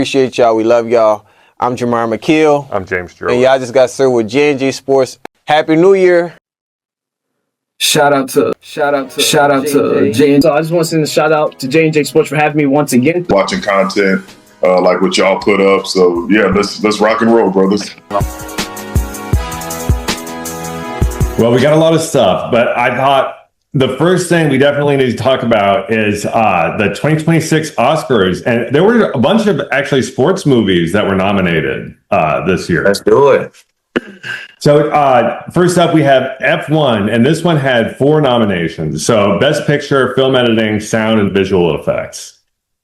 Appreciate y'all. We love y'all. I'm Jamar McKeel. I'm James And Joe. y'all just got served with J&J Sports. Happy New Year. Shout out to J&J. So I just want to send a shout out to J&J Sports for having me once again. Watching content like what y'all put up. So yeah, let's rock and roll, brothers. Well, we got a lot of stuff, but I thought the first thing we definitely need to talk about is the 2026 Oscars. And there were a bunch of actually sports movies that were nominated this year. Let's do it. So first up, we have F1, and this one had 4 nominations. So Best Picture, Film Editing, Sound, and Visual Effects.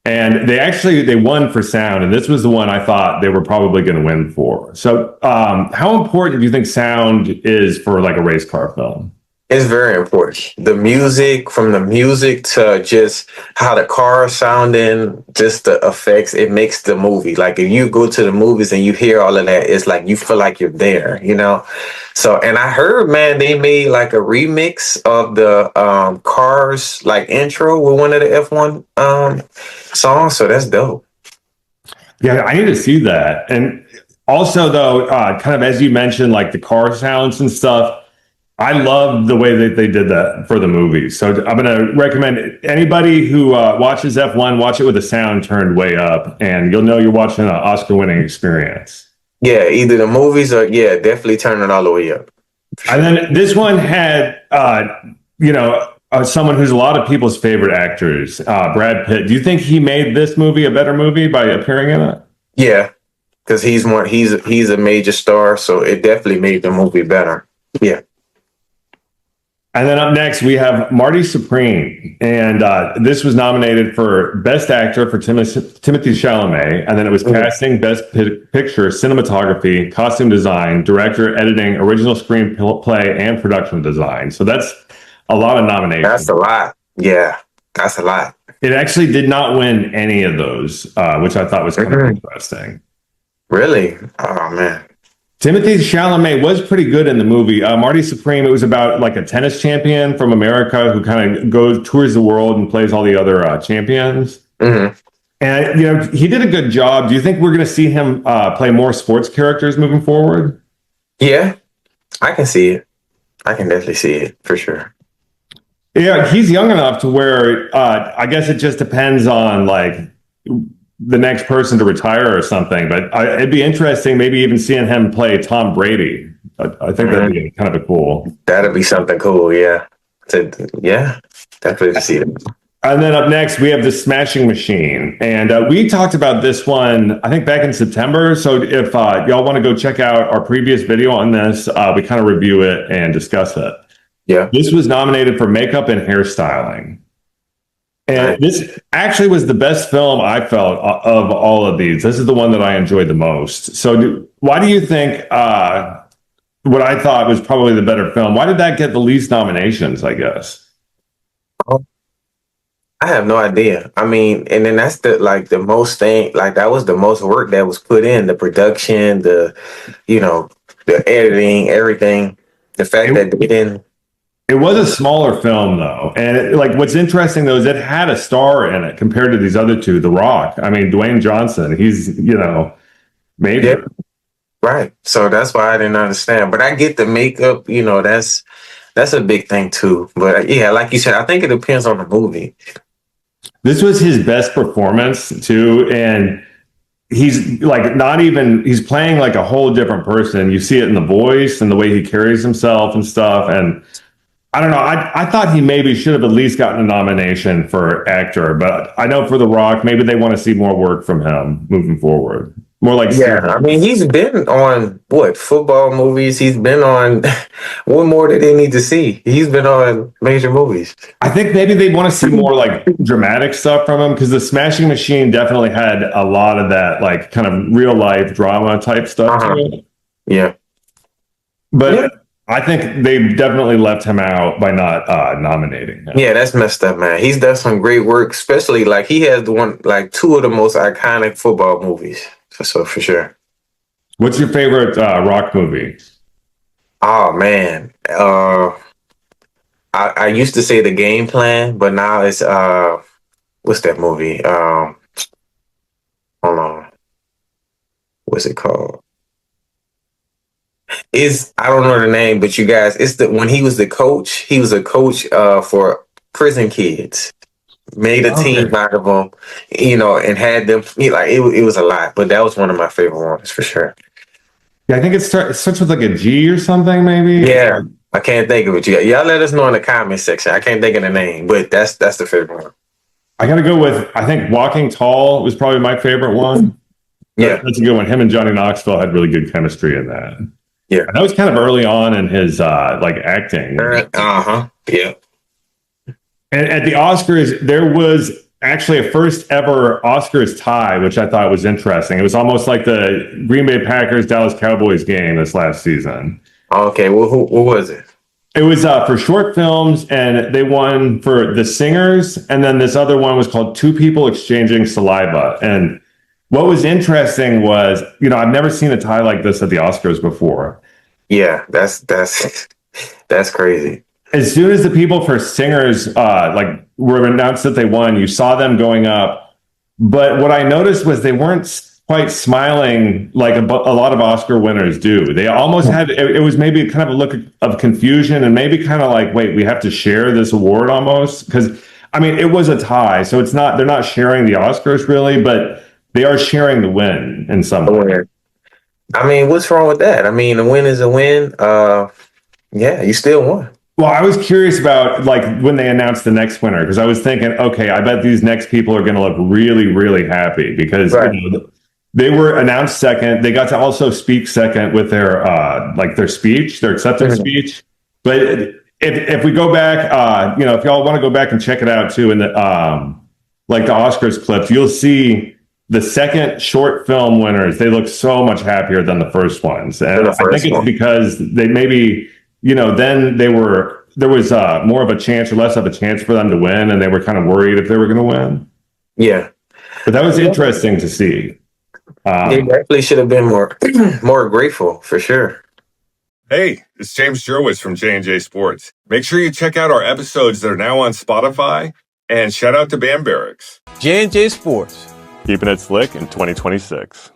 And they won for sound, and this was the one I thought they were probably going to win for. So how important do you think sound is for like a race car film? It's very important. The music, from the music to just how the car is sounding, just the effects, it makes the movie. Like if you go to the movies and you hear all of that, it's like you feel like you're there, you know? So, and I heard, man, they made like a remix of the Cars like intro with one of the F1 songs. So that's dope. Yeah, I need to see that. And also though, kind of as you mentioned, like the car sounds and stuff, I love the way that they did that for the movie. So I'm going to recommend anybody who watches F1, watch it with the sound turned way up, and you'll know you're watching an Oscar-winning experience. Yeah, either the movies or, definitely turn it all the way up. And then this one had, someone who's a lot of people's favorite actors, Brad Pitt. Do you think he made this movie a better movie by appearing in it? Yeah, because he's a major star, so it definitely made the movie better. Yeah. And then up next, we have Marty Supreme. And this was nominated for Best Actor for Timothy Chalamet. And then it was casting, Best Picture, Cinematography, Costume Design, Director, Editing, Original Screenplay, and Production Design. So that's a lot of nominations. That's a lot. Yeah, that's a lot. It actually did not win any of those, which I thought was kind of interesting. Really? Oh, man. Timothy Chalamet was pretty good in the movie. Marty Supreme, it was about like a tennis champion from America who kind of tours the world and plays all the other champions. Mm-hmm. And, he did a good job. Do you think we're going to see him play more sports characters moving forward? Yeah, I can see it. I can definitely see it for sure. Yeah, he's young enough to where I guess it just depends on like the next person to retire or something, but it'd be interesting maybe even seeing him play Tom Brady. I think that'd be kind of cool. That'd be something cool, yeah. Definitely see it. And then up next, we have The Smashing Machine. And we talked about this one, I think back in September. So if y'all want to go check out our previous video on this, we kind of review it and discuss it. Yeah. This was nominated for makeup and hairstyling. And this actually was the best film I felt of all of these. This is the one that I enjoyed the most. So why do you think what I thought was probably the better film, why did that get the least nominations, I guess? I have no idea. I mean, and then that's the most thing, like that was the most work that was put in, the production, the editing, everything. The fact that they didn't. It was a smaller film, though. And what's interesting, though, is it had a star in it compared to these other two, The Rock. I mean, Dwayne Johnson, he's, major. Yeah. Right. So that's why I didn't understand. But I get the makeup, that's a big thing, too. But yeah, like you said, I think it depends on the movie. This was his best performance, too. And he's he's playing like a whole different person. You see it in the voice and the way he carries himself and stuff. And I don't know. I thought he maybe should have at least gotten a nomination for actor, but I know for The Rock, maybe they want to see more work from him moving forward. More like series. I mean, he's been on football movies. He's been on what more do they need to see? He's been on major movies. I think maybe they want to see more like dramatic stuff from him because The Smashing Machine definitely had a lot of that like kind of real life drama type stuff to it. Yeah, but. I think they definitely left him out by not nominating him. Yeah, that's messed up, man. He's done some great work, especially like he has two of the most iconic football movies. So for sure. What's your favorite Rock movie? Oh man, I used to say The Game Plan, but now it's what's that movie? Hold on. What's it called? I don't know the name, but you guys, it's the when he was the coach. He was a coach for prison kids. Made a team out of them, and had them. It was a lot, but that was one of my favorite ones for sure. Yeah, I think it starts with like a G or something, maybe. Yeah, I can't think of it. Y'all let us know in the comment section. I can't think of the name, but that's the favorite one. I got to go with, I think Walking Tall was probably my favorite one. Yeah, that's a good one. Him and Johnny Knoxville had really good chemistry in that. Yeah, and that was kind of early on in his acting. Yeah. And at the Oscars, there was actually a first ever Oscars tie, which I thought was interesting. It was almost like the Green Bay Packers Dallas Cowboys game this last season. Okay, well, who was it? It was for short films, and they won for the singers. And then this other one was called Two People Exchanging Saliva. And what was interesting was, I've never seen a tie like this at the Oscars before. Yeah, that's crazy. As soon as the people for singers were announced that they won, you saw them going up. But what I noticed was they weren't quite smiling like a lot of Oscar winners do. They almost had, it was maybe kind of a look of confusion and maybe kind of like, wait, we have to share this award almost? Because, it was a tie. So they're not sharing the Oscars really, but they are sharing the win in some way. What's wrong with that? A win is a win. Yeah, you still won. Well, I was curious about when they announced the next winner, because I was thinking, okay, I bet these next people are going to look really, really happy because they were announced second. They got to also speak second with their speech, their acceptance speech. But if we go back, if y'all want to go back and check it out too, in the the Oscars clips, you'll see the second short film winners. They look so much happier than the first ones, and I think it's because they maybe. Then there was more of a chance or less of a chance for them to win, and they were kind of worried if they were going to win. Yeah, but that was interesting to see. They definitely should have been more grateful for sure. Hey, it's James Jerwitz from J&J Sports. Make sure you check out our episodes that are now on Spotify, and shout out to Barracks. J&J Sports. Keeping it slick in 2026.